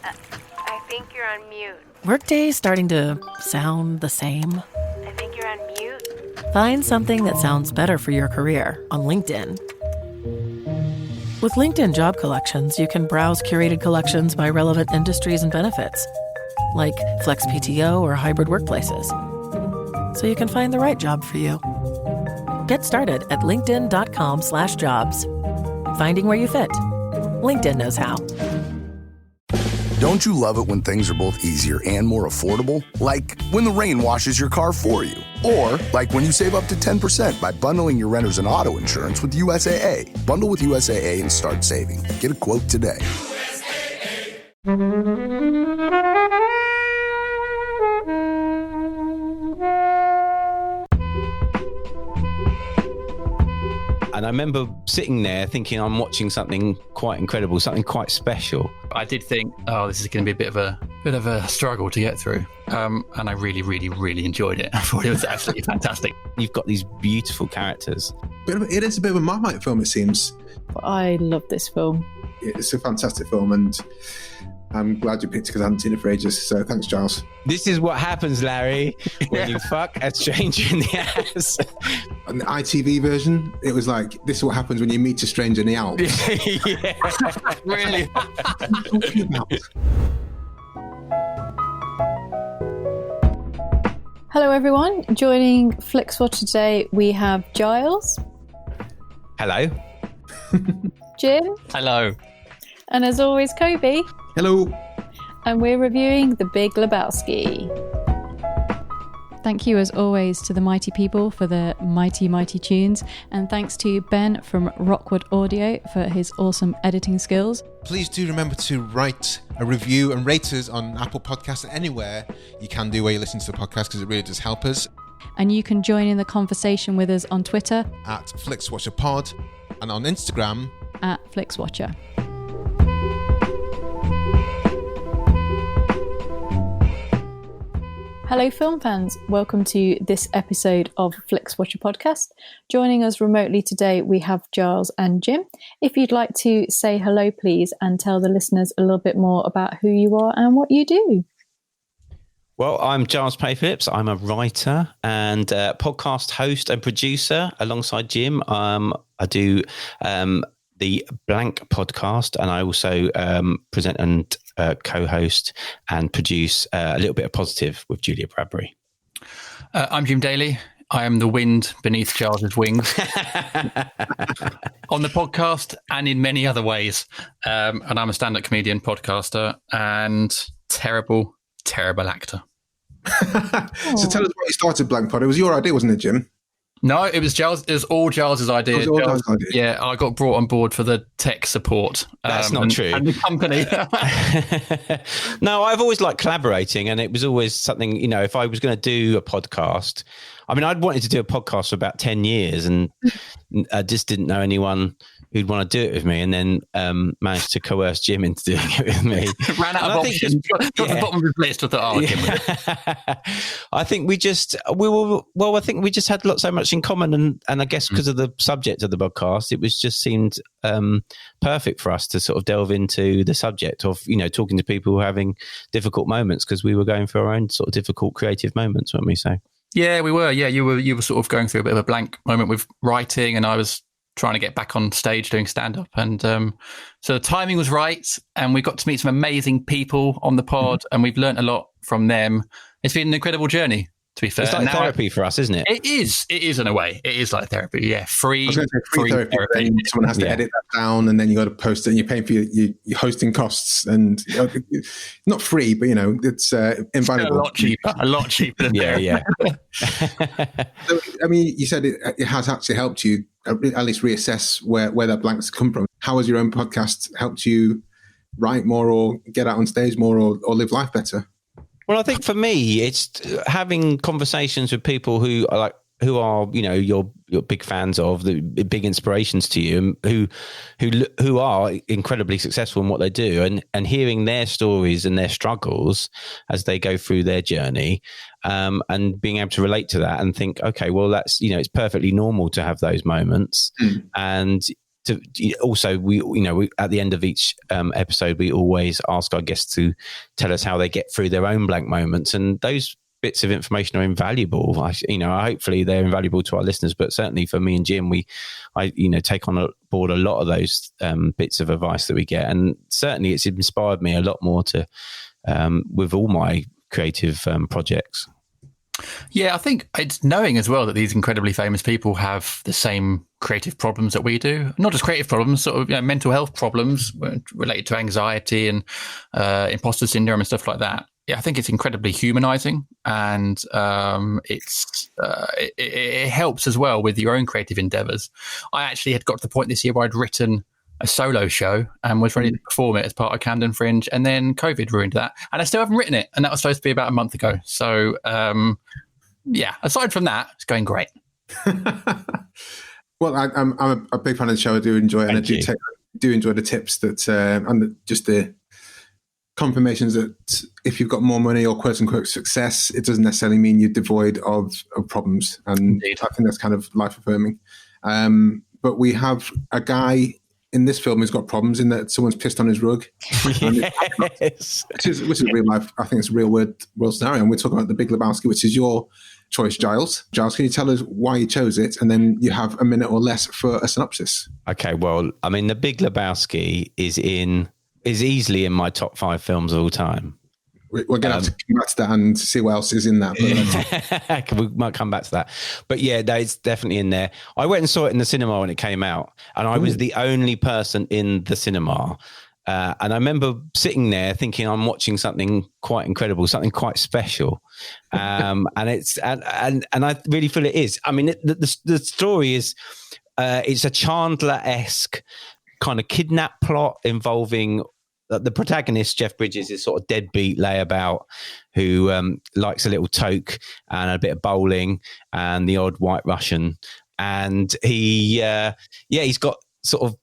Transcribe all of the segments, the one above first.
I think you're on mute. Workday's starting to sound the same. I think you're on mute. Find something that sounds better for your career on LinkedIn. With LinkedIn Job Collections, you can browse curated collections by relevant industries and benefits, like flex PTO or hybrid workplaces, so you can find the right job for you. Get started at linkedin.com/jobs. Finding where you fit. LinkedIn knows how. Don't you love it when things are both easier and more affordable? Like when the rain washes your car for you. Or like when you save up to 10% by bundling your renters and auto insurance with USAA. Bundle with USAA and start saving. Get a quote today. And I remember sitting there thinking I'm watching something quite incredible, something quite special. I did think, this is going to be a bit of a struggle to get through. And I really, really, really enjoyed it. I thought it was absolutely fantastic. You've got these beautiful characters. It is a bit of a Marmite film, it seems. I love this film. It's a fantastic film, and I'm glad you picked it because I hadn't seen it for ages. So thanks, Giles. This is what happens, Larry, when you fuck a stranger in the ass. An ITV version, it was like, this is what happens when you meet a stranger in the Alps. Yeah, really. Hello, everyone. Joining Flixwatcher today, we have Giles. Hello. Jim. Hello. And as always, Kobe. Hello. And we're reviewing The Big Lebowski. Thank you, as always, to the mighty people for their mighty, mighty tunes. And thanks to Ben from Rockwood Audio for his awesome editing skills. Please do remember to write a review and rate us on Apple Podcasts and anywhere you can do where you listen to the podcast, because it really does help us. And you can join in the conversation with us on Twitter at FlixWatcherPod and on Instagram at Flixwatcher. Hello film fans, welcome to this episode of Flixwatcher podcast. Joining us remotely today we have Giles and Jim. If you'd like to say hello please and tell the listeners a little bit more about who you are and what you do. Well, I'm Giles Paley-Phillips. I'm a writer and podcast host and producer alongside Jim. I do the Blank podcast, and I also present and co-host and produce a little bit of Positive with Julia Bradbury. I'm Jim Daly. I am the wind beneath Giles's wings on the podcast and in many other ways. And I'm a stand-up comedian, podcaster, and terrible actor. So tell us why you started Blank Pod. It was your idea, wasn't it, Jim? No, it was Giles. It was all Giles's idea. Yeah, I got brought on board for the tech support. That's not true. And the company. No, I've always liked collaborating, and it was always something, if I was going to do a podcast, I'd wanted to do a podcast for about 10 years, and I just didn't know anyone who'd want to do it with me, and then managed to coerce Jim into doing it with me. Ran out of options. Got to the bottom of his list with the argument. I think we just had so much in common, and I guess because of the subject of the podcast, it was just seemed perfect for us to sort of delve into the subject of, talking to people who are having difficult moments, because we were going through our own sort of difficult creative moments, weren't we? So yeah, we were. Yeah, you were sort of going through a bit of a blank moment with writing, and I was trying to get back on stage doing stand-up. And so the timing was right, and we got to meet some amazing people on the pod, and we've learnt a lot from them. It's been an incredible journey, to be fair. It's like therapy for us, isn't it? It is in a way. It is like therapy, yeah. Free therapy. Someone has to edit that down, and then you got to post it, and you're paying for your hosting costs, and not free, but it's invaluable. A lot cheaper than yeah. So, you said it has actually helped you at least reassess where that blank's come from. How has your own podcast helped you write more, or get out on stage more, or live life better? Well, I think for me, it's having conversations with people who are you're big fans of, the big inspirations to you, who are incredibly successful in what they do, and hearing their stories and their struggles as they go through their journey, and being able to relate to that and think, okay, well, that's it's perfectly normal to have those moments, and also we at the end of each episode we always ask our guests to tell us how they get through their own blank moments, and those bits of information are invaluable. Hopefully they're invaluable to our listeners, but certainly for me and Jim, I take on board a lot of those bits of advice that we get, and certainly it's inspired me a lot more to with all my creative projects. Yeah, I think it's knowing as well that these incredibly famous people have the same creative problems that we do. Not just creative problems, sort of mental health problems related to anxiety and imposter syndrome and stuff like that. Yeah, I think it's incredibly humanizing, and it helps as well with your own creative endeavors. I actually had got to the point this year where I'd written a solo show and was ready to perform it as part of Camden Fringe, and then COVID ruined that, and I still haven't written it, and that was supposed to be about a month ago. So aside from that, it's going great. Well, I'm a big fan of the show. I do enjoy it, and I do enjoy the tips that and just the confirmations that if you've got more money or quote unquote success, it doesn't necessarily mean you're devoid of problems, and indeed, I think that's kind of life affirming. But we have a guy in this film who's got problems in that someone's pissed on his rug. Yes. which is real life. I think it's a real world scenario. And we're talking about the Big Lebowski, which is your choice, Giles. Giles, can you tell us why you chose it? And then you have a minute or less for a synopsis. Okay, well, I mean, the Big Lebowski is easily in my top 5 films of all time. We're going to have to come back to that and see what else is in that. But we might come back to that. But yeah, it's definitely in there. I went and saw it in the cinema when it came out, and I was the only person in the cinema. And I remember sitting there thinking I'm watching something quite incredible, something quite special. And I really feel it is. I mean, the story is, it's a Chandler-esque kind of kidnap plot involving the protagonist, Jeff Bridges, is sort of deadbeat layabout who likes a little toke and a bit of bowling and the odd white Russian. And he's got sort of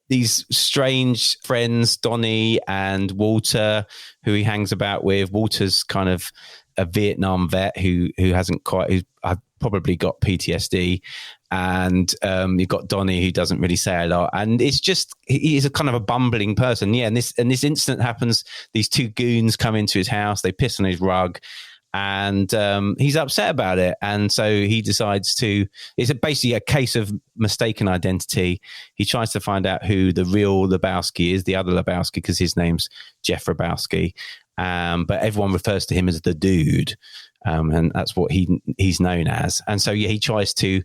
these strange friends, Donny and Walter, who he hangs about with. Walter's kind of a Vietnam vet who's probably got PTSD. And you've got Donny, who doesn't really say a lot, and it's just he's a kind of a bumbling person. Yeah, and this incident happens. These 2 goons come into his house, they piss on his rug, and he's upset about it. And so he decides to. It's basically a case of mistaken identity. He tries to find out who the real Lebowski is, the other Lebowski, because his name's Jeff Lebowski, but everyone refers to him as the dude. And that's what he's known as. And so, yeah, he tries to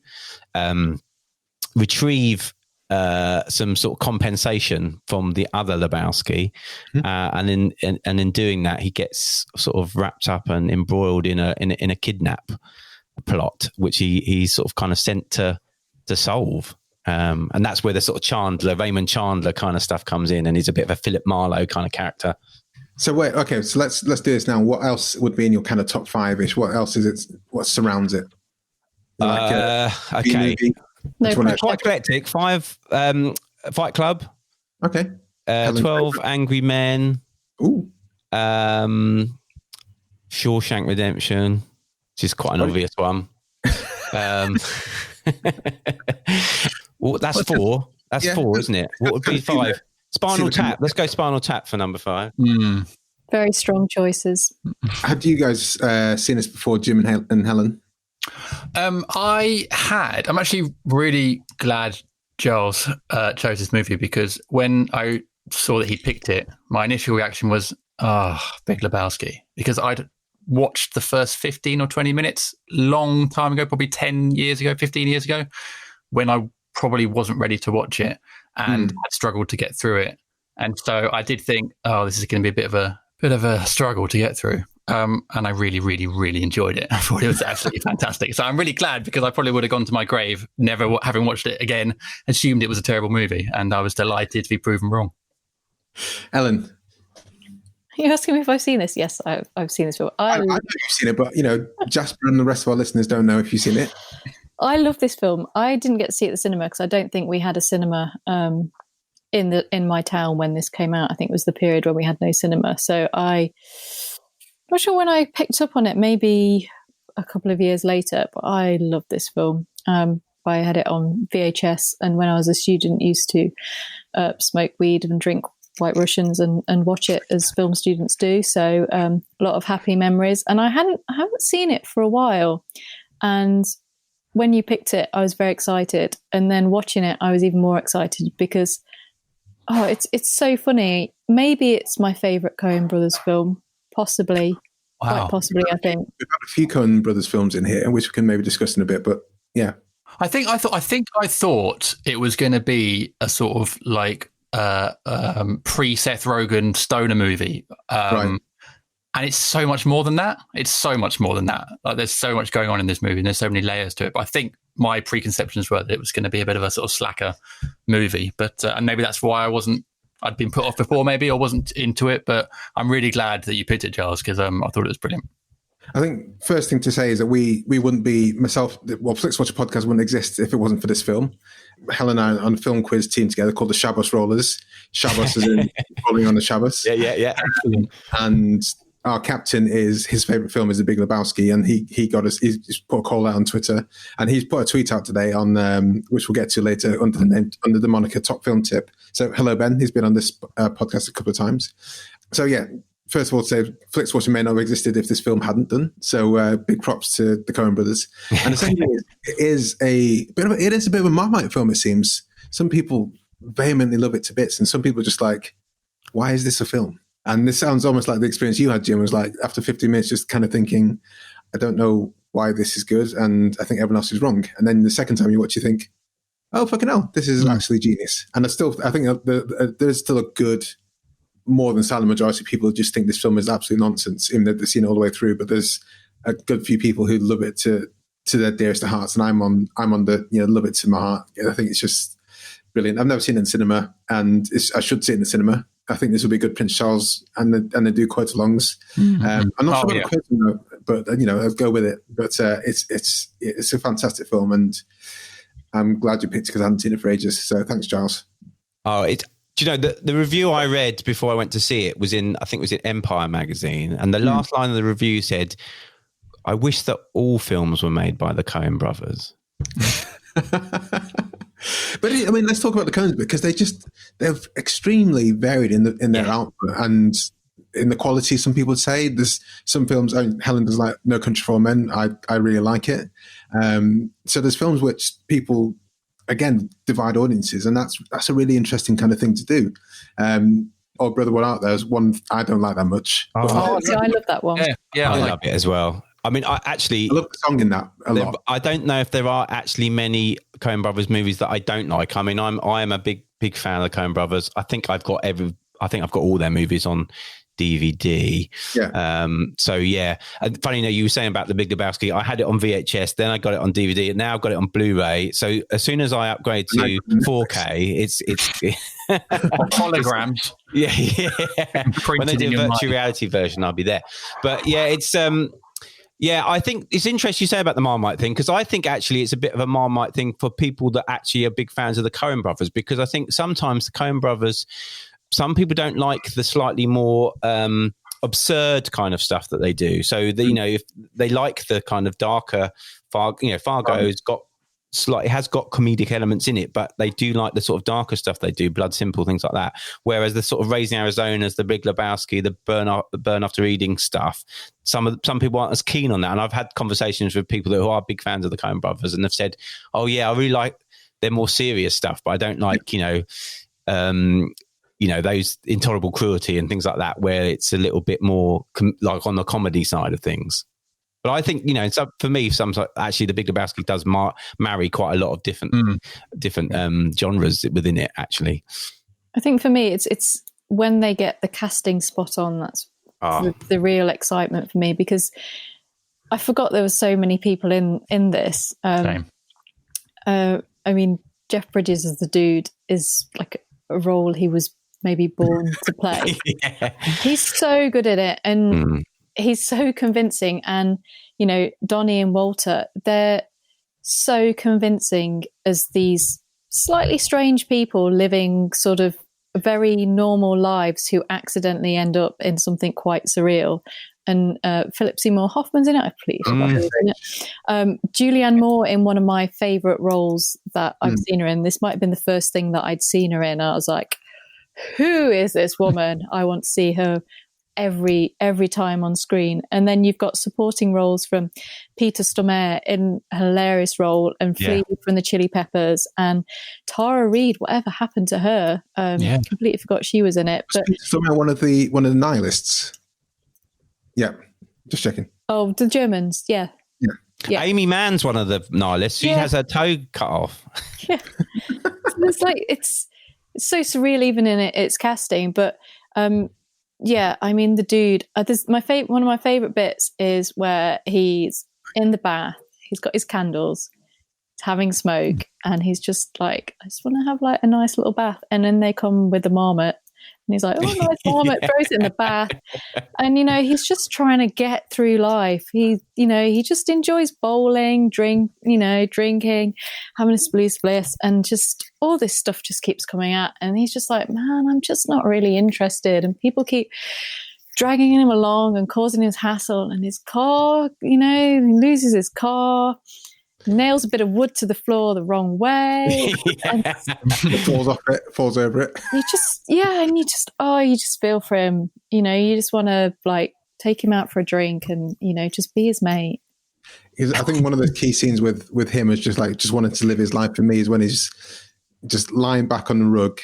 retrieve some sort of compensation from the other Lebowski. And in doing that, he gets sort of wrapped up and embroiled in a kidnap plot, which he's sort of kind of sent to solve. And that's where the sort of Raymond Chandler kind of stuff comes in, and he's a bit of a Philip Marlowe kind of character. So wait, okay, so let's do this now. What else would be in your kind of top 5-ish? What else is it? What surrounds it? Okay. Quite eclectic. 5 Fight Club. Okay. 12 Angry Men. Ooh. Shawshank Redemption, which is quite an obvious one. Well, that's 4. That's 4, isn't it? What would be 5? Spinal Tap. Let's go Spinal Tap for number 5. Very strong choices. Have you guys seen this before, Jim and Helen? I had. I'm actually really glad Giles chose this movie, because when I saw that he picked it, my initial reaction was, Big Lebowski, because I'd watched the first 15 or 20 minutes long time ago, probably 10 years ago, 15 years ago, when I probably wasn't ready to watch it and had struggled to get through it. And so I did think, this is going to be a bit of a struggle to get through. And I really, really, really enjoyed it. I thought it was absolutely fantastic. So I'm really glad, because I probably would have gone to my grave, never having watched it again, assumed it was a terrible movie. And I was delighted to be proven wrong. Ellen? Are you asking me if I've seen this? Yes, I've seen this film. I know you've seen it, but, Jasper and the rest of our listeners don't know if you've seen it. I love this film. I didn't get to see it at the cinema because I don't think we had a cinema in my town when this came out. I think it was the period when we had no cinema. So I'm not sure when I picked up on it, maybe a couple of years later, but I love this film. I had it on VHS, and when I was a student, used to smoke weed and drink White Russians and watch it as film students do. So a lot of happy memories. And I haven't seen it for a while. And when you picked it, I was very excited. And then watching it, I was even more excited because, it's so funny. Maybe it's my favourite Coen Brothers film, possibly. Wow. Quite possibly, I think. We've had a few Coen Brothers films in here, which we can maybe discuss in a bit. But yeah, I thought it was going to be a sort of like pre-Seth Rogen stoner movie. Right. And it's so much more than that. Like, there's so much going on in this movie and there's so many layers to it. But I think my preconceptions were that it was going to be a bit of a sort of slacker movie. But and maybe that's why I'd been put off before maybe, or wasn't into it. But I'm really glad that you picked it, Giles, because I thought it was brilliant. I think first thing to say is that we wouldn't be, Flixwatcher podcast wouldn't exist if it wasn't for this film. Helen and I on a film quiz team together called the Shabbos Rollers. Shabbos is in rolling on the Shabbos. Yeah. And our captain his favorite film is The Big Lebowski, and he's put a call out on Twitter, and he's put a tweet out today on which we'll get to later under the moniker Top Film Tip. So hello Ben, he's been on this podcast a couple of times. So yeah, first of all, to say Flixwatcher may not have existed if this film hadn't done. So big props to the Coen Brothers. And the second thing is, it is a bit of a Marmite film. It seems some people vehemently love it to bits, and some people are just like, why is this a film? And this sounds almost like the experience you had, Jim, was like after 15 minutes, just kind of thinking, I don't know why this is good, and I think everyone else is wrong. And then the second time you watch, you think, oh, fucking hell, this is actually genius. And I think there's still a good, more than silent majority of people just think this film is absolute nonsense, even though they've seen it all the way through. But there's a good few people who love it to their dearest of hearts, and I'm on the love it to my heart. I think it's just brilliant. I've never seen it in cinema, and I should see it in the cinema. I think this will be good Prince Charles and they do quote alongs. I'm not sure about the but I'll go with it. But it's a fantastic film, and I'm glad you picked it because I hadn't seen it for ages. So thanks, Giles. Oh, do you know the review I read before I went to see it was in Empire magazine, and the last line of the review said, "I wish that all films were made by the Coen Brothers." But I mean, let's talk about the Coens, because they're extremely varied in their output and in the quality. Some people would say there's some films. Helen does like No Country for Old Men. I really like it. So there's films which people again divide audiences, and that's a really interesting kind of thing to do. Oh, Brother, What Art There's one I don't like that much. I love that one. Yeah, I love it as well. I mean, I love the song in that a lot. I don't know if there are actually many Coen Brothers movies that I don't like. I mean, I am a big fan of the Coen Brothers. I think I've got all their movies on DVD. Yeah. So yeah. And funny, you were saying about The Big Lebowski. I had it on VHS, then I got it on DVD, and now I've got it on Blu-ray. So as soon as I upgrade to 4K, it's holograms. Yeah. When they do a virtual reality version, I'll be there. But yeah, it's yeah, I think it's interesting you say about the Marmite thing, because I think actually it's a bit of a Marmite thing for people that actually are big fans of the Coen Brothers, because I think sometimes the Coen Brothers, some people don't like the slightly more absurd kind of stuff that they do. So, if they like the kind of darker, Fargo's got it has got comedic elements in it, but they do like the sort of darker stuff they do, Blood Simple, things like that. Whereas the sort of Raising Arizona's, the Big Lebowski, the Burn After Reading stuff, some people aren't as keen on that. And I've had conversations with people who are big fans of the Coen Brothers, and they've said, "Oh yeah, I really like their more serious stuff, but I don't like those Intolerable Cruelty and things like that, where it's a little bit more like on the comedy side of things." But I think, for me, actually the Big Lebowski does marry quite a lot of different genres within it, actually. I think for me, it's when they get the casting spot on, that's the real excitement for me, because I forgot there were so many people in this. Same. I mean, Jeff Bridges as the dude is like a role he was maybe born to play. Yeah. He's so good at it, and he's so convincing. And Donny and Walter, they're so convincing as these slightly strange people living sort of very normal lives who accidentally end up in something quite surreal. And Philip Seymour Hoffman's in it. I completely forgot who's in it. Julianne Moore in one of my favourite roles that I've seen her in. This might have been the first thing that I'd seen her in. I was like, who is this woman? I want to see her every time on screen. And then you've got supporting roles from Peter Stormare in a hilarious role, and Flea from the Chili Peppers, and Tara Reid. Whatever happened to her? Completely forgot she was in it. But Stormare, one of the nihilists. Yeah, just checking. Oh, the Germans. Yeah. Aimme Mann's one of the nihilists. She has her toe cut off. Yeah, it's like it's so surreal even in its casting, but. Yeah, I mean, the dude, one of my favourite bits is where he's in the bath, he's got his candles, he's having smoke, and he's just like, I just want to have like a nice little bath. And then they come with the marmot, and he's like, oh, nice marmot, throws it in the bath. And, he's just trying to get through life. He just enjoys bowling, drinking, having a spliss, and just all this stuff just keeps coming out. And he's just like, man, I'm just not really interested. And people keep dragging him along and causing his hassle. And his car, he loses his car, nails a bit of wood to the floor the wrong way. It falls off it, falls over it. You just feel for him. You just want to like take him out for a drink and, just be his mate. I think one of the key scenes with him is just wanting to live his life for me is when he's just lying back on the rug.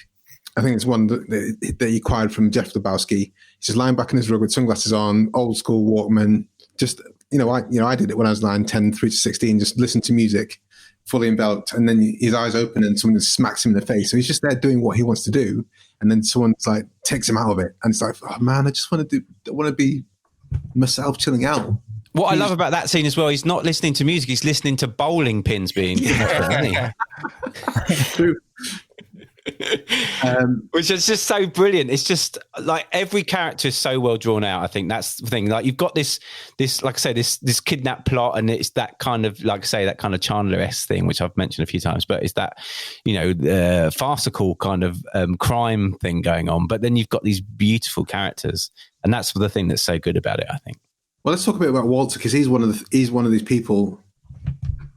I think it's one that he acquired from Jeff Lebowski. He's just lying back on his rug with sunglasses on, old school Walkman. Just, I did it when I was 9, 10, 3 to 16, just listen to music, fully enveloped, and then his eyes open and someone just smacks him in the face. So he's just there doing what he wants to do. And then someone's like, takes him out of it. And it's like, oh man, I just want to be myself chilling out. What I love about that scene as well, he's not listening to music, he's listening to bowling pins being True. Which is just so brilliant. It's just like every character is so well drawn out. I think that's the thing. Like you've got this like I say, this kidnap plot, and it's that kind of, like I say, that kind of Chandler-esque thing, which I've mentioned a few times. But it's that farcical kind of crime thing going on. But then you've got these beautiful characters, and that's the thing that's so good about it, I think. Well, let's talk a bit about Walter, because he's one of these people.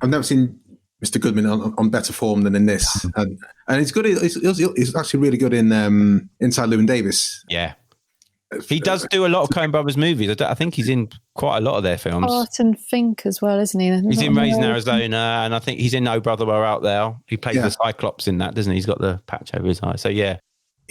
I've never seen Mr. Goodman on better form than in this, and he's good. He's actually really good in Inside Llewyn Davis. Yeah, he does do a lot of Coen Brothers movies. I think he's in quite a lot of their films. Barton Fink as well, isn't he? He's in Raising Arizona, and I think he's in No Brother We're Out There. He plays the Cyclops in that, doesn't he? He's got the patch over his eye. So yeah.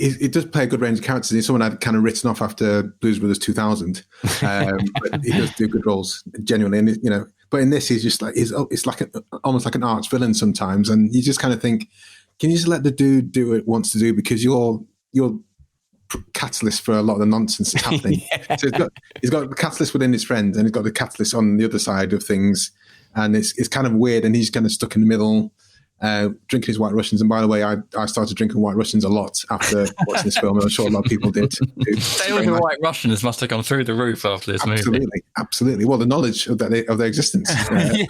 He does play a good range of characters. He's someone I'd kind of written off after Blues Brothers 2000, but he does do good roles, genuinely. And but in this, he's just like it's like almost like an arch villain sometimes, and you just kind of think, can you just let the dude do what he wants to do, because you're catalyst for a lot of the nonsense that's happening. So he's got the catalyst within his friends, and he's got the catalyst on the other side of things, and it's kind of weird, and he's kind of stuck in the middle. Drinking his White Russians, and by the way, I started drinking White Russians a lot after watching this film, and I'm sure a lot of people did. Sales of White Russians must have gone through the roof after this movie. Absolutely. Well, the knowledge of their existence. Yeah,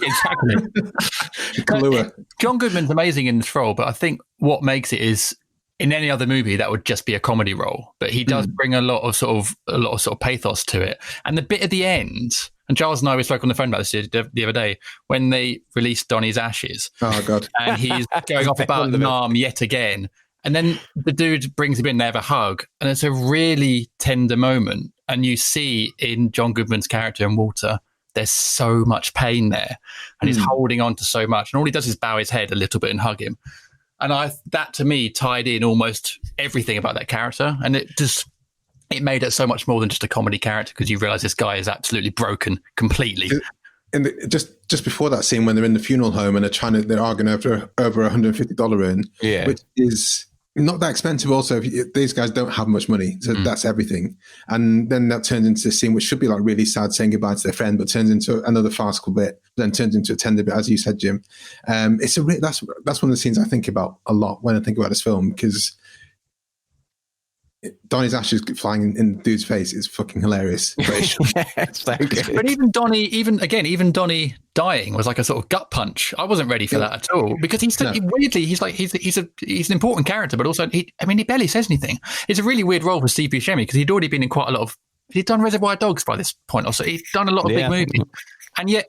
exactly. John Goodman's amazing in this role, but I think what makes it is, in any other movie, that would just be a comedy role, but he does bring a lot of sort of pathos to it. And the bit at the end. And Giles and I, we spoke on the phone about this the other day, when they released Donny's ashes. Oh, God. And he's going off about the arm yet again. And then the dude brings him in, they have a hug. And it's a really tender moment. And you see in John Goodman's character and Walter, there's so much pain there. And he's holding on to so much. And all he does is bow his head a little bit and hug him. And that, to me, tied in almost everything about that character. And it made it so much more than just a comedy character, because you realise this guy is absolutely broken completely. And just before that scene, when they're in the funeral home and they're arguing over $150 urn, which is not that expensive. Also, these guys don't have much money, so that's everything. And then that turns into a scene which should be like really sad, saying goodbye to their friend, but turns into another farcical bit, then turns into a tender bit, as you said, Jim. That's one of the scenes I think about a lot when I think about this film, because Donny's ashes flying in the dude's face is fucking hilarious. It's so good. But even Donny dying was like a sort of gut punch. I wasn't ready for that at all because weirdly he's an important character, but also he barely says anything. It's a really weird role for Steve Buscemi because he'd already been in quite a lot of. He'd done Reservoir Dogs by this point, also he'd done a lot of big movies, and yet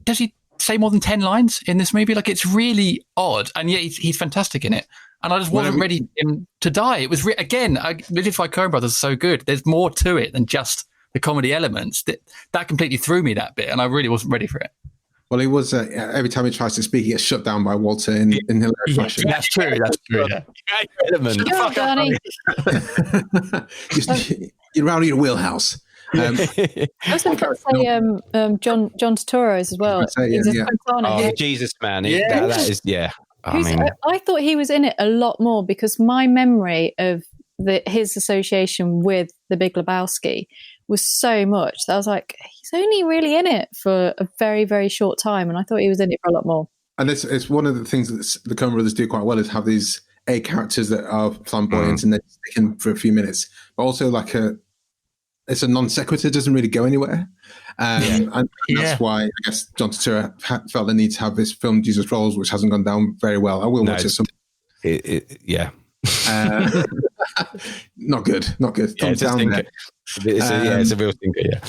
does he say more than 10 lines in this movie? Like it's really odd, and yet he's fantastic in it. And I just wasn't ready for him to die. It was, this is why Coen Brothers are so good. There's more to it than just the comedy elements. That completely threw me, that bit, and I really wasn't ready for it. Well, he was, every time he tries to speak, he gets shut down by Walter in hilarious fashion. That's true. Yeah. Donny. You're out of your wheelhouse. I was going to say John Turturro's as well. Jesus, man. That is, I thought he was in it a lot more because my memory of his association with the Big Lebowski was so much that I was like, he's only really in it for a very, very short time, and I thought he was in it for a lot more. And it's one of the things that the Coen Brothers do quite well is have these characters that are flamboyant and they stick in for a few minutes, but also like it's a non sequitur, doesn't really go anywhere. And that's why I guess John Turturro felt the need to have this film Jesus Rolls, which hasn't gone down very well. I will watch it. Not good. It's a real thinker.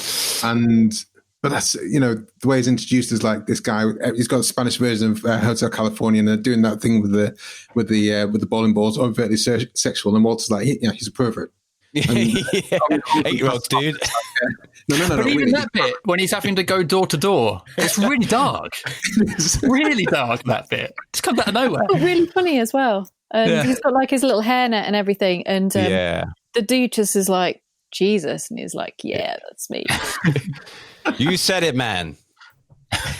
But that's, the way he's introduced is like this guy. He's got a Spanish version of Hotel California, and they're doing that thing with the bowling balls, overtly sexual. And Walter's like, he's a pervert. 8-year-old dude. No. But even that bit when he's having to go door to door, it's really dark. It's really dark, that bit. It's come out of nowhere. It's really funny as well. And he's got like his little hairnet and everything. And the dude just is like, Jesus. And he's like, yeah, that's me. You said it, man.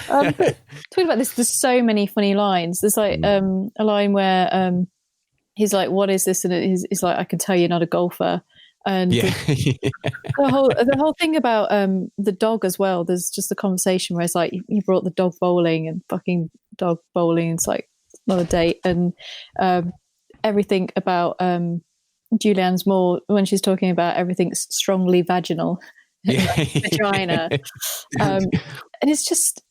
Talking about this, there's so many funny lines. There's like a line where he's like, what is this? And he's like, I can tell you're not a golfer. And the whole thing about the dog as well, there's just a conversation where it's like, you brought the dog bowling and fucking dog bowling. It's like, not a date. And everything about Julianne Moore, when she's talking about everything's strongly vaginal, vagina. And it's just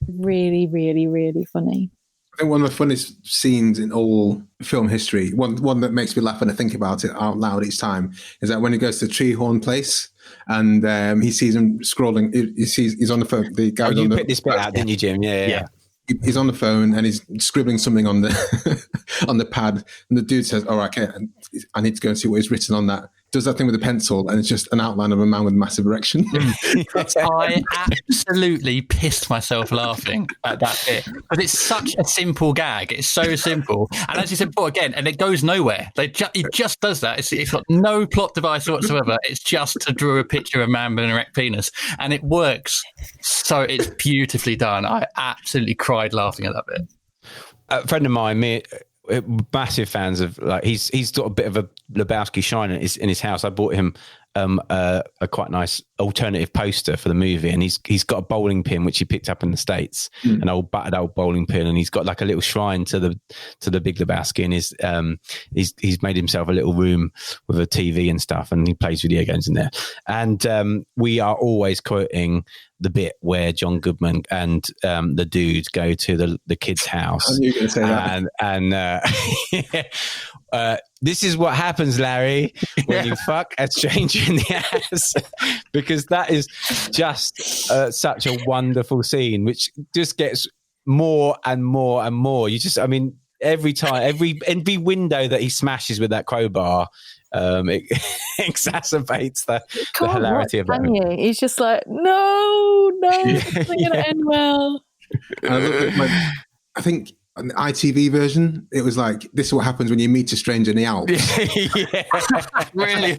really, really, really funny. I think one of the funniest scenes in all film history, one that makes me laugh when I think about it out loud each time, is that when he goes to Treehorn Place and he sees him scrolling. He's on the phone. The guy you picked this bit out, didn't you, Jim? Yeah. He's on the phone and he's scribbling something on the on the pad, and the dude says, "All right, okay, I need to go and see what he's written on that." Does that thing with a pencil, and it's just an outline of a man with a massive erection. I absolutely pissed myself laughing at that bit because it's such a simple gag. It's so simple, and as you said before, again, and it goes nowhere. He just does that. It's got no plot device whatsoever. It's just to draw a picture of a man with an erect penis, and it works. So it's beautifully done. I absolutely cried laughing at that bit. A friend of mine, massive fans of, like, he's got a bit of a Lebowski shine in his house. I bought him a quite nice alternative poster for the movie, and he's got a bowling pin which he picked up in the States, an old battered old bowling pin, and he's got like a little shrine to the Big Lebowski, and he's made himself a little room with a TV and stuff, and he plays video games in there. And we are always quoting the bit where John Goodman and the dude go to the kid's house. I knew you were going to say that. And this is what happens, Larry, when you fuck a stranger in the ass, because that is just such a wonderful scene, which just gets more and more and more. Every time, every window that he smashes with that crowbar, it exacerbates the hilarity of that. He's just like, no, it's not going to end well. I think on the ITV version, it was like, this is what happens when you meet a stranger in the Alps. Really?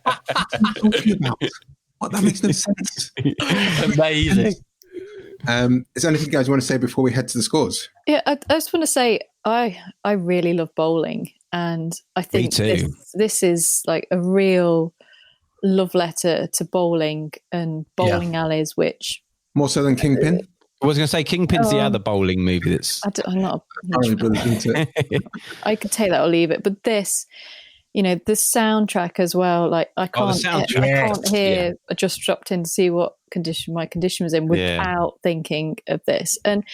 What? That makes no sense. Amazing. Is there anything, guys, you want to say before we head to the scores? Yeah, I just want to say I really love bowling, and I think this is like a real love letter to bowling and bowling alleys, which more so than Kingpin. I was going to say Kingpin's the other bowling movie that's. I'm not. I could take that or leave it, but this you know, the soundtrack as well. Like I can't hear. I just dropped in to see what condition my condition was in without thinking of this, and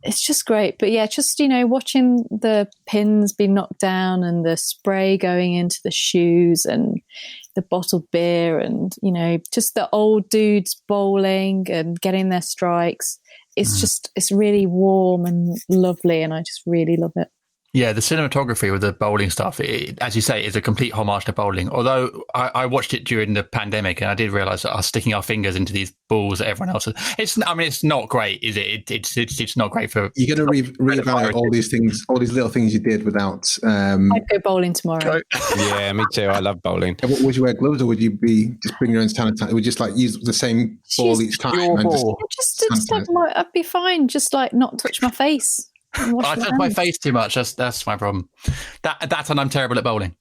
it's just great. But yeah, just, you know, watching the pins be knocked down and the spray going into the shoes and the bottled beer, and, you know, just the old dudes bowling and getting their strikes. It's just, it's really warm and lovely, and I just really love it. Yeah, the cinematography with the bowling stuff, as you say, is a complete homage to bowling. Although I watched it during the pandemic, and I did realise that I was sticking our fingers into these balls that everyone else. It's not great, is it? It's not great for. You're going to reevaluate all these things, all these little things you did without. I'd go bowling tomorrow. Yeah, me too. I love bowling. Would you wear gloves, or would you just bring your own sanitizer? Would you just like use the same ball each time? Just like, I'd be fine. Just like not touch my face. I touch my face too much. That's my problem. That's and I'm terrible at bowling.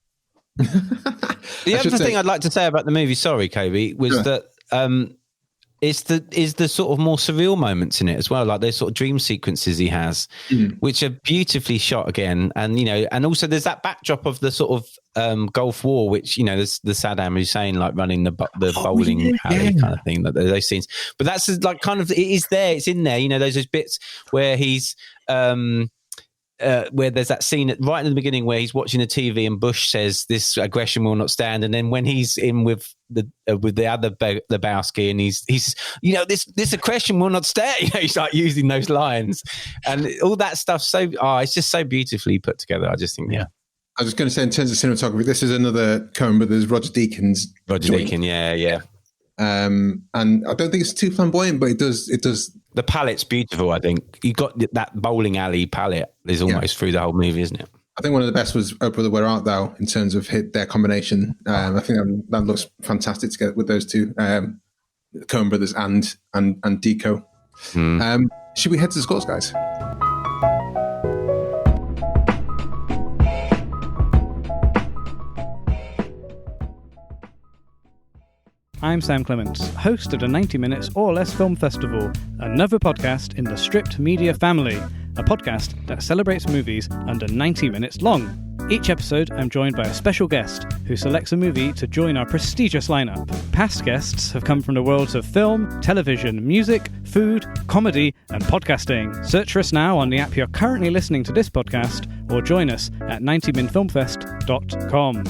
The other thing I'd like to say about the movie, sorry, Kobe, was that is the sort of more surreal moments in it as well, like those sort of dream sequences he has, which are beautifully shot again, and, you know, and also there's that backdrop of the sort of Gulf War, which, you know, there's the Saddam Hussein like running the bowling alley kind of thing, that those scenes. But that's like kind of, it is there, it's in there, you know, those bits where he's where there's that scene right in the beginning where he's watching the TV and Bush says this aggression will not stand, and then when he's in with the other Lebowski and he's you know, this aggression will not stand, you know, he's like using those lines and all that stuff. So it's just so beautifully put together. I just think I was just going to say, in terms of cinematography, this is another Coen Brothers, Roger Deakins. Yeah. And I don't think it's too flamboyant, but it does. The palette's beautiful. I think you got that bowling alley palette is almost through the whole movie, isn't it? I think one of the best was Oh Brother Where Art Thou, in terms of their combination. I think that looks fantastic together with those two, Coen Brothers and Deco. Should we head to the scores, guys? I'm Sam Clements, host of the 90 Minutes or Less Film Festival, another podcast in the Stripped Media family, a podcast that celebrates movies under 90 minutes long. Each episode, I'm joined by a special guest who selects a movie to join our prestigious lineup. Past guests have come from the worlds of film, television, music, food, comedy, and podcasting. Search for us now on the app you're currently listening to this podcast, or join us at 90minfilmfest.com.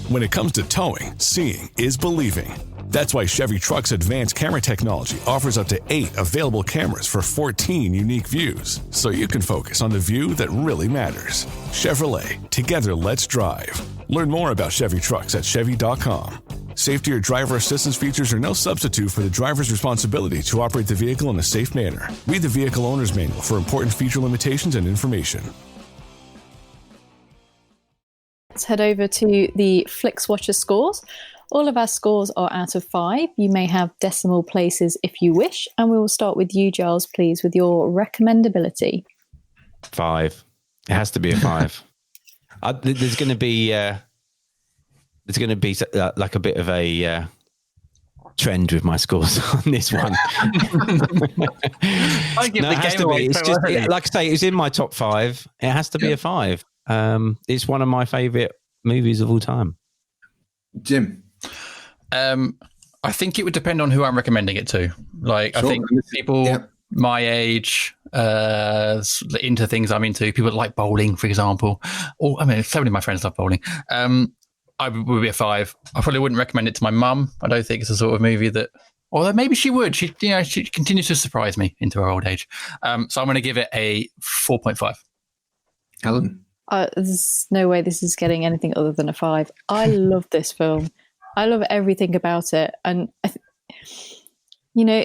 When it comes to towing, seeing is believing. That's why Chevy Truck's advanced camera technology offers up to 8 available cameras for 14 unique views, so you can focus on the view that really matters. Chevrolet, together let's drive. Learn more about Chevy Trucks at Chevy.com. Safety or driver assistance features are no substitute for the driver's responsibility to operate the vehicle in a safe manner. Read the vehicle owner's manual for important feature limitations and information. Let's head over to the Flixwatcher scores. All of our scores are out of 5. You may have decimal places if you wish. And we will start with you, Giles, please, with your recommendability. 5. It has to be a 5. There's going to be like a bit of a trend with my scores on this one. I give the game away. It's just, like I say, it's in my top 5. It has to be a 5. It's one of my favourite movies of all time. Jim? I think it would depend on who I'm recommending it to. Like, sure. I think people my age, into things I'm into, people that like bowling, for example. Or, I mean, so many of my friends love bowling. I would be a 5. I probably wouldn't recommend it to my mum. I don't think it's the sort of movie that, although maybe she would. She continues to surprise me into her old age. So I'm going to give it a 4.5. Helen? There's no way this is getting anything other than a 5. I love this film. I love everything about it. And, you know,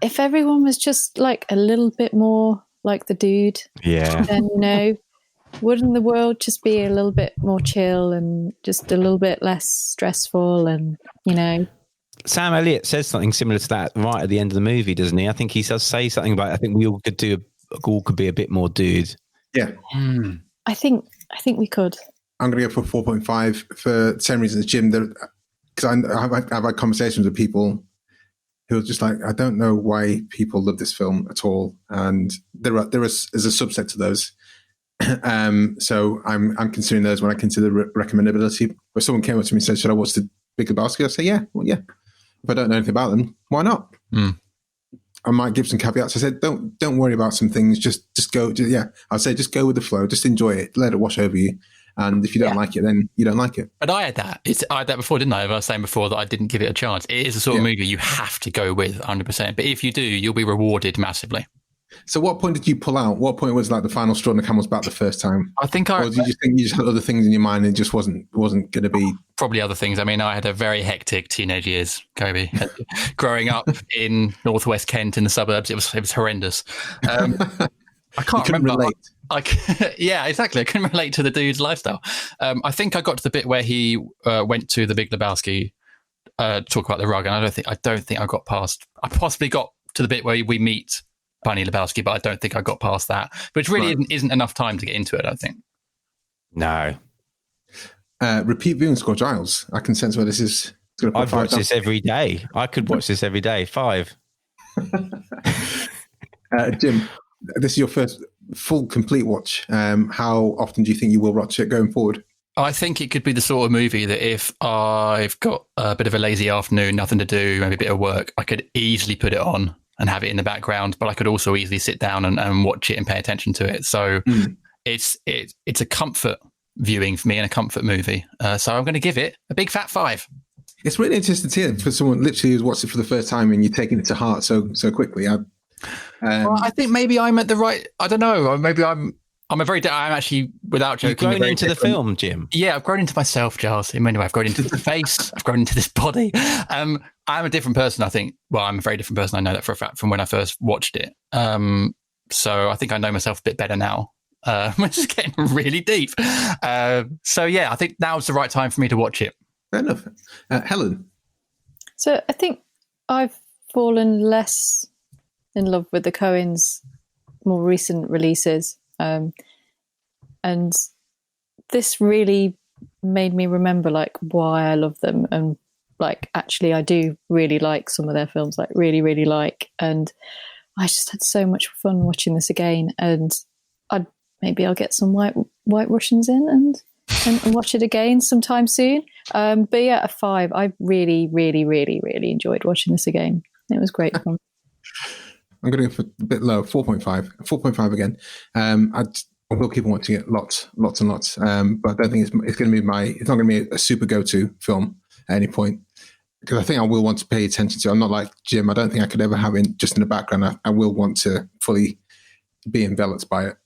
if everyone was just like a little bit more like the dude, then, you know, wouldn't the world just be a little bit more chill and just a little bit less stressful and, you know? Sam Elliot says something similar to that right at the end of the movie, doesn't he? I think he does say something about, I think we all could be a bit more dude. Yeah. I think we could. I'm going to go for 4.5 for the same reason as Jim. Because I've had conversations with people who are just like, I don't know why people love this film at all, and there is a subset to those. So I'm considering those when I consider recommendability. If someone came up to me and said, "Should I watch the Big Lebowski?" I'd say, "Yeah, well, yeah." If I don't know anything about them, why not? I might give some caveats. I said, don't worry about some things. Just go. I'd say just go with the flow. Just enjoy it. Let it wash over you. And if you don't like it, then you don't like it. But I had that. I had that before, didn't I? I was saying before that I didn't give it a chance. It is a sort of movie you have to go with 100%. But if you do, you'll be rewarded massively. So what point did you pull out? What point was like the final straw on the camel's back the first time? I think or did you just think you just had other things in your mind and it just wasn't going to be? Probably other things. I mean, I had a very hectic teenage years, Kobe. Growing up in northwest Kent in the suburbs, it was horrendous. I can't remember. Relate. Yeah, exactly. I couldn't relate to the dude's lifestyle. I think I got to the bit where he went to the Big Lebowski to talk about the rug, and I don't think I got past. I possibly got to the bit where we meet Bunny Lebowski, but I don't think I got past that. Which really isn't enough time to get into it, I think. No. Repeat viewing score, Giles. I can sense where this is. I've watched this every day. I could watch this every day. 5. Jim, this is your first full complete watch. How often do you think you will watch it going forward? I think it could be the sort of movie that if I've got a bit of a lazy afternoon, nothing to do, maybe a bit of work, I could easily put it on and have it in the background, but I could also easily sit down and watch it and pay attention to it. So it's a comfort viewing for me and a comfort movie. So I'm going to give it a big fat 5. It's really interesting to hear for someone literally who's watched it for the first time and you're taking it to heart so quickly. I think maybe I'm at the right. I don't know. Maybe I'm actually, without joking, you've grown into the film, Jim. Yeah, I've grown into myself, Giles. In many ways, I've grown into the face. I've grown into this body. I'm a different person, I think. Well, I'm a very different person. I know that for a fact from when I first watched it. So I think I know myself a bit better now. Which is getting really deep. So yeah, I think now's the right time for me to watch it. Fair enough. Helen? So I think I've fallen less in love with the Coens' more recent releases. And this really made me remember like why I love them, and like actually I do really like some of their films, like really, really like, and I just had so much fun watching this again, and maybe I'll get some White Russians in and watch it again sometime soon. But yeah, a 5. I really, really, really, really enjoyed watching this again. It was great fun. I'm going to go for a bit low, 4.5. 4.5 again. I will keep on watching it lots and lots. But I don't think it's going to be it's not going to be a super go-to film at any point, because I think I will want to pay attention to it. I'm not like Jim. I don't think I could ever have it just in the background. I will want to fully be enveloped by it.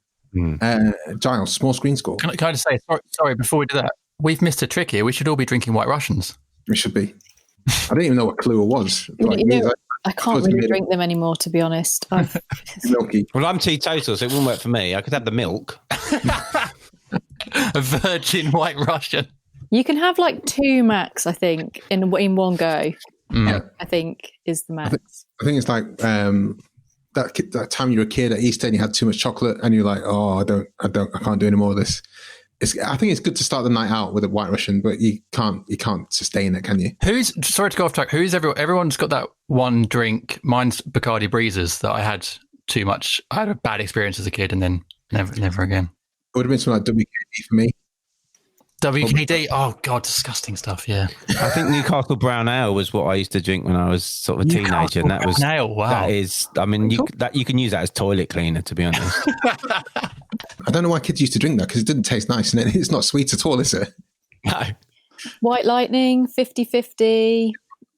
Giles, small screen score. Can I just say, sorry, before we do that, we've missed a trick here. We should all be drinking White Russians. We should be. I didn't even know what Kahlua was. I can't really drink them anymore, to be honest. Milky. Well, I'm teetotal, so it wouldn't work for me. I could have the milk. A virgin White Russian. You can have like 2 max, I think, in one go. Yeah. I think is the max. I think it's like that time you were a kid at Easter and you had too much chocolate and you're like, oh, I can't do any more of this. I think it's good to start the night out with a White Russian, but you can't sustain it, can you? Sorry to go off track. Everyone's got that one drink. Mine's Bacardi Breezers that I had too much. I had a bad experience as a kid and then never again. It would have been something like WKD for me. WKD? Oh, God, disgusting stuff, yeah. I think Newcastle Brown Ale was what I used to drink when I was sort of a teenager. And that was Brown Ale, wow. That is, I mean, you can use that as toilet cleaner, to be honest. I don't know why kids used to drink that, because it didn't taste nice and it's not sweet at all, is it? No. White Lightning, 50-50,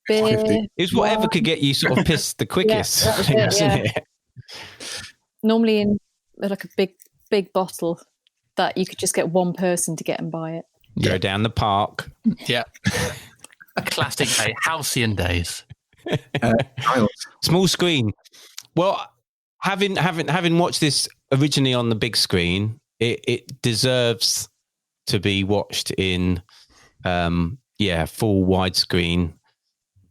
beer. 50. It was whatever could get you sort of pissed the quickest. Yeah, wasn't it? Normally in like a big bottle that you could just get one person to get and buy it. Go down the park. Yeah. Classic day. Halcyon days. Small screen. Well, having watched this originally on the big screen, it deserves to be watched in full widescreen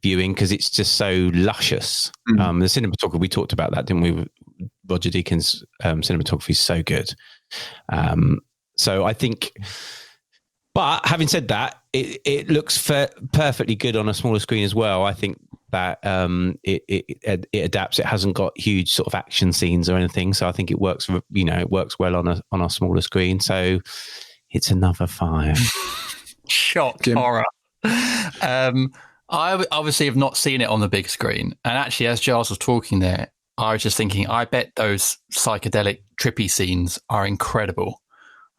viewing, because it's just so luscious. The cinematography, we talked about that, didn't we? Roger Deakins' cinematography is so good. So I think But having said that, it looks perfectly good on a smaller screen as well. I think that it adapts. It hasn't got huge sort of action scenes or anything, so I think it works. It works well on a smaller screen. So it's another 5. Shock horror. I obviously have not seen it on the big screen, and actually, as Giles was talking there, I was just thinking, I bet those psychedelic trippy scenes are incredible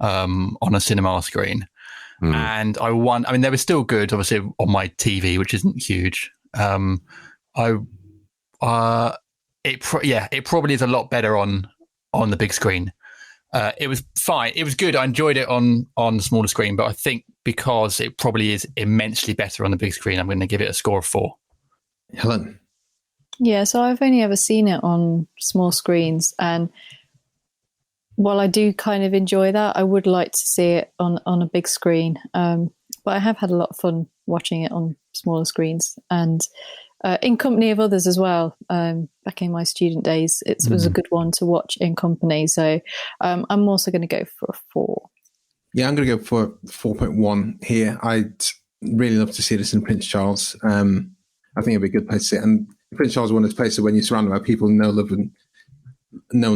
on a cinema screen. And they were still good, obviously, on my TV, which isn't huge. It probably is a lot better on the big screen. It was fine. It was good. I enjoyed it on the smaller screen, but I think because it probably is immensely better on the big screen, I'm going to give it a score of 4. Helen? Yeah, so I've only ever seen it on small screens, and while I do kind of enjoy that, I would like to see it on a big screen. But I have had a lot of fun watching it on smaller screens and in company of others as well. Back in my student days, it was a good one to watch in company. So I'm also going to go for a 4. Yeah, I'm going to go for 4.1 here. I'd really love to see this in Prince Charles. I think it'd be a good place to see it. And Prince Charles is one of those places when you're surrounded by people who know and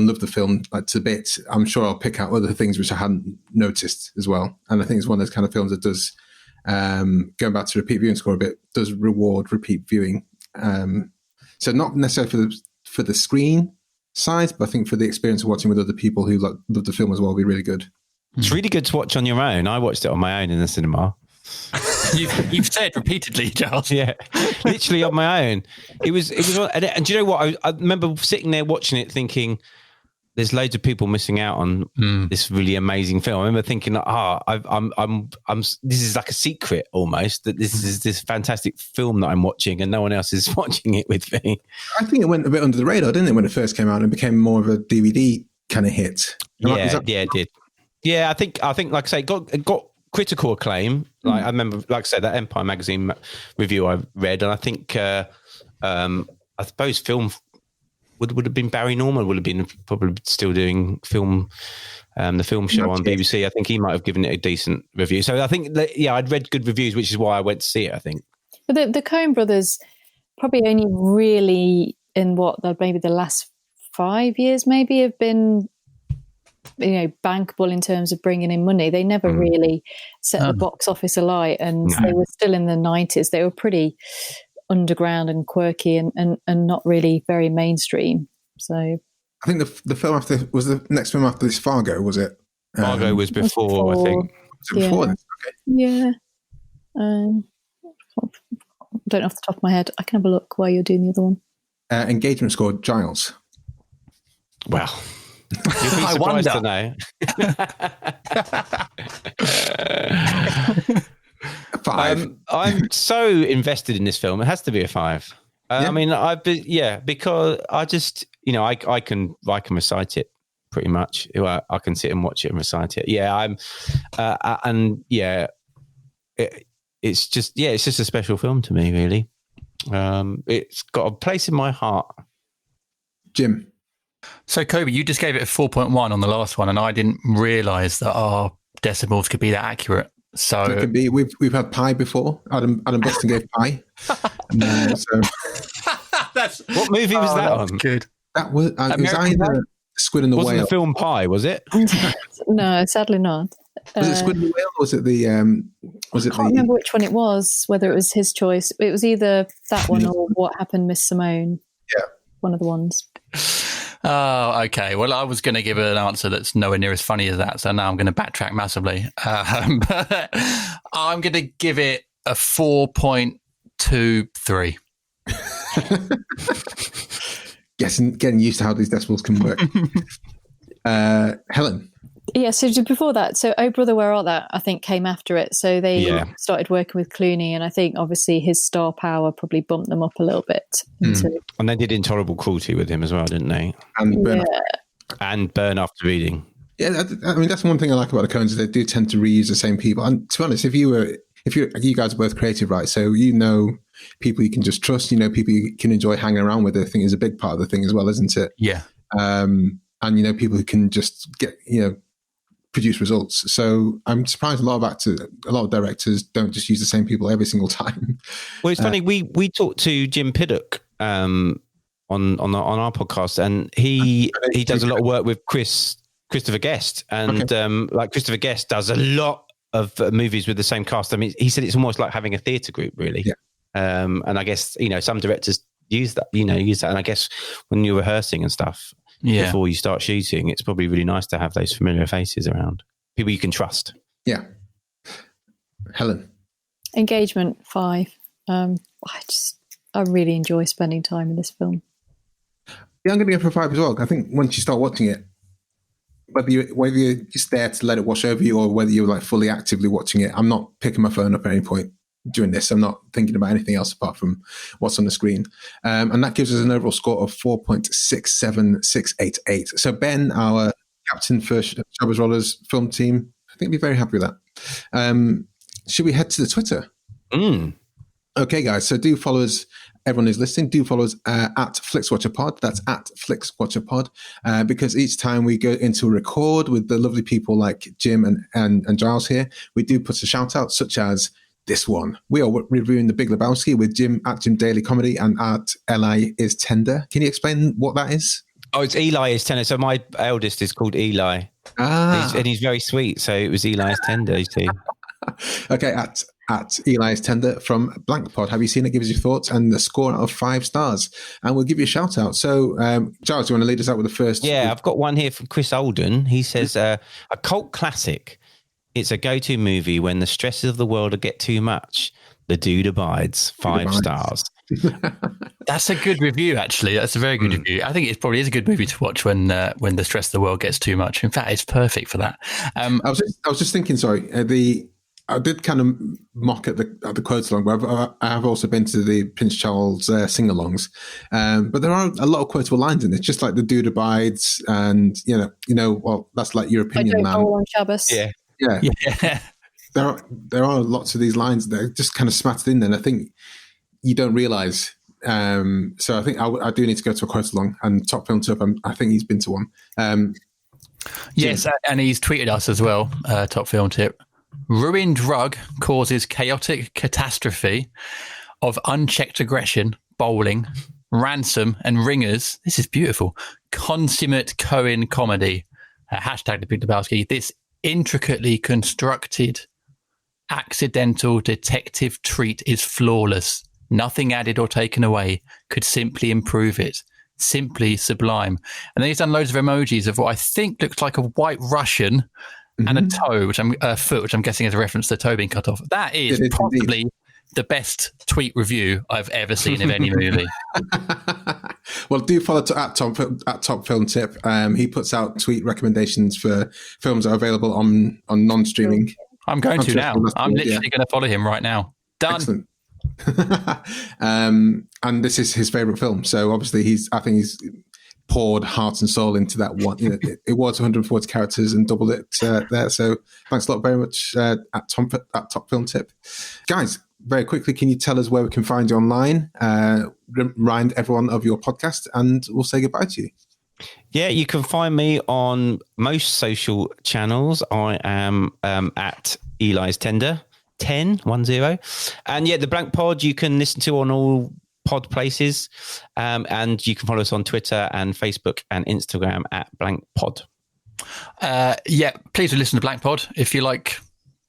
love the film like to bits. I'm sure I'll pick out other things which I hadn't noticed as well. And I think it's one of those kind of films that does, going back to repeat viewing score a bit, does reward repeat viewing. So not necessarily for the screen size, but I think for the experience of watching with other people who love the film as well, will be really good. It's really good to watch on your own. I watched it on my own in the cinema. You've said repeatedly, Giles. Yeah, literally on my own. It was, and do you know what? I remember sitting there watching it, thinking, "There's loads of people missing out on this really amazing film." I remember thinking, this is like a secret almost, that this is this fantastic film that I'm watching, and no one else is watching it with me. I think it went a bit under the radar, didn't it, when it first came out and became more of a DVD kind of hit? Yeah, it did. Yeah, I think, like I say, it got critical acclaim. Like I remember, like I said, that Empire magazine review I read, and I think I suppose film would have been Barry Norman would have been probably still doing film, the film show on BBC. I think he might have given it a decent review. So I think I'd read good reviews, which is why I went to see it. I think. But the Coen Brothers probably only really in maybe the last 5 years maybe have been, bankable in terms of bringing in money. They never really set the box office alight, and they were still in the 90s. They were pretty underground and quirky and not really very mainstream. So I think the film after was the next film after this, Fargo, was it? Fargo was before, I think. Was it before this? Okay. Yeah. Don't know off the top of my head. I can have a look while you're doing the other one. Engagement score, Giles. Wow. You'll be surprised to know. 5. I'm so invested in this film. It has to be a 5. I mean, because I just, I can recite it pretty much. I can sit and watch it and recite it. Yeah, it's just a special film to me, really. It's got a place in my heart. Jim. So, Kobe, you just gave it a 4.1 on the last one, and I didn't realise that our decimals could be that accurate. So it could be. We've had pie before. Adam Buxton gave pie. So what movie was that on? Good. That was. It was either Squid and the Whale. Wasn't the film Pie? Was it? No, sadly not. Was it Squid and the Whale? Or was it the? I can't remember which one it was. Whether it was his choice. It was either that one or What Happened, Miss Simone. Yeah, one of the ones. Oh, okay. Well, I was going to give it an answer that's nowhere near as funny as that, so now I'm going to backtrack massively. But I'm going to give it a 4.23. Getting used to how these decimals can work. Helen. Yeah, so before that, Oh Brother, Where Art Thou, I think came after it. So they started working with Clooney, and I think obviously his star power probably bumped them up a little bit. And they did Intolerable Cruelty with him as well, didn't they? And Burn After Reading. Yeah, I mean, that's one thing I like about the Coens, is they do tend to reuse the same people. And to be honest, you guys are both creative, right? So people you can just trust, people you can enjoy hanging around with. I think is a big part of the thing as well, isn't it? Yeah. And people who can just get, produce results. So I'm surprised a lot of directors don't just use the same people every single time. Well, it's funny. We talked to Jim Piddock on our podcast, and he does a lot of work with Christopher Guest, and like Christopher Guest does a lot of movies with the same cast. I mean, he said it's almost like having a theatre group, really. Yeah. And I guess some directors use that, and I guess when you're rehearsing and stuff before you start shooting, it's probably really nice to have those familiar faces around, people you can trust. Yeah. Helen. Engagement 5. I really enjoy spending time in this film. Yeah, I'm going to go for 5 as well. I think once you start watching it, whether you're just there to let it wash over you or whether you're like fully actively watching it, I'm not picking my phone up at any point during this. I'm not thinking about anything else apart from what's on the screen. And that gives us an overall score of 4.67688. So Ben, our captain for Shabbos Rollers film team, I think we'd be very happy with that. Should we head to the Twitter? Okay, guys. So do follow us. Everyone who's listening, do follow us at FlixWatcherPod. That's at FlixWatcherPod, because each time we go into a record with the lovely people like Jim and Giles here, we do put a shout out, such as this one. We are reviewing the Big Lebowski with Jim at Jim Daly Comedy and at Eli is Tender. Can you explain what that is? Oh, it's Eli is Tender. So my eldest is called Eli. And he's very sweet. So it was Eli is Tender, you see. Okay, at Eli is Tender from Blank Pod. Have you seen it? Give us your thoughts and the score out of 5 stars. And we'll give you a shout out. So, Giles, do you want to lead us out with the first? Yeah, I've got one here from Chris Olden. He says, a cult classic. It's a go-to movie when the stresses of the world get too much. The dude abides. 5 stars. That's a good review, actually. That's a very good review. I think it probably is a good movie to watch when the stress of the world gets too much. In fact, it's perfect for that. I was just thinking, I did kind of mock at the quotes along, but I have also been to the Prince Charles sing-alongs. But there are a lot of quotable lines in it, just like the dude abides, and well, that's like your opinion, man. On Shabbos. Yeah. There are lots of these lines that are just kind of smattered in there, and I think you don't realise. So I think I do need to go to a quote along, and Top Film Tip, I think he's been to one. Yes, and he's tweeted us as well, Top Film Tip. Ruined rug causes chaotic catastrophe of unchecked aggression, bowling, ransom, and ringers. This is beautiful. Consummate Coen comedy. Hashtag the Big Lebowski. This intricately constructed accidental detective treat is flawless. Nothing added or taken away could simply improve it. Simply sublime. And then he's done loads of emojis of what I think looks like a white Russian and a toe, foot, which I'm guessing is a reference to the toe being cut off. That is possibly the best tweet review I've ever seen of any movie. Well, do follow at Top Film Tip. He puts out tweet recommendations for films that are available on non-streaming. I'm going to now. I'm literally going to follow him right now. Done. Excellent. And this is his favourite film. So obviously I think he's poured heart and soul into that one. It was 140 characters and doubled it there. So thanks a lot very much at Top Film Tip. Guys, very quickly, can you tell us where we can find you online? Remind everyone of your podcast and we'll say goodbye to you. Yeah, you can find me on most social channels. I am at Eli's Tender, 10. And yeah, the Blank Pod you can listen to on all pod places, and you can follow us on Twitter and Facebook and Instagram at Blank Pod. Please do listen to Blank Pod if you like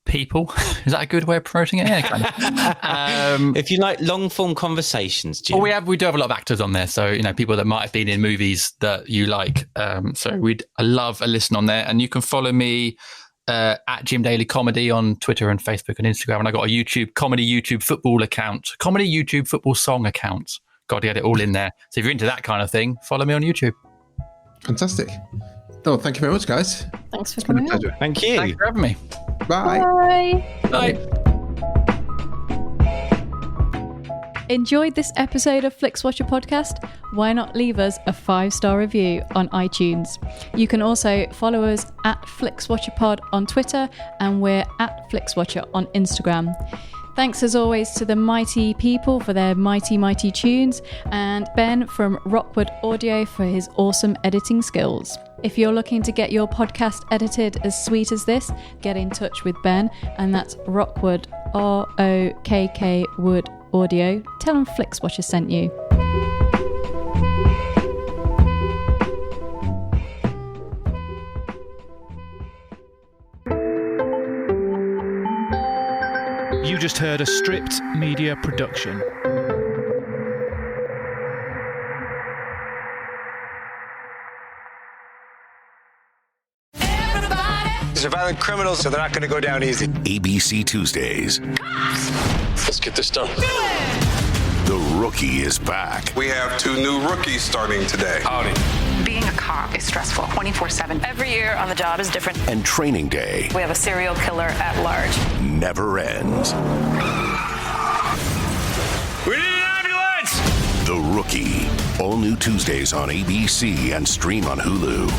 people. Is that a good way of promoting it? Yeah, kind of. If you like long form conversations, Jim. Well, we do have a lot of actors on there, so people that might have been in movies that you like. So we'd love a listen on there, and you can follow me at Jim Daly Comedy on Twitter and Facebook and Instagram. And I got a comedy YouTube football account, comedy YouTube football song account. Got to get it all in there. So if you're into that kind of thing, follow me on YouTube. Fantastic. Oh, thank you very much, guys. Thanks for coming on. Thank you. Thanks for having me. Bye. Bye. Enjoyed this episode of Flixwatcher podcast? Why not leave us a 5-star review on iTunes? You can also follow us at FlixWatcherPod on Twitter, and we're at FlixWatcher on Instagram. Thanks as always to the mighty people for their mighty tunes, and Ben from Rockwood Audio for his awesome editing skills. If you're looking to get your podcast edited as sweet as this, get in touch with Ben, and that's Rockwood, ROKK Wood Audio. Tell him Flixwatcher sent you. You just heard a Stripped Media production. These are violent criminals, so they're not going to go down easy. ABC Tuesdays. Let's get this done. The Rookie is back. We have 2 new rookies starting today. Howdy. Being a cop is stressful 24/7. Every year on the job is different. And Training Day. We have a serial killer at large. Never ends. We need an ambulance! The Rookie. All new Tuesdays on ABC and stream on Hulu.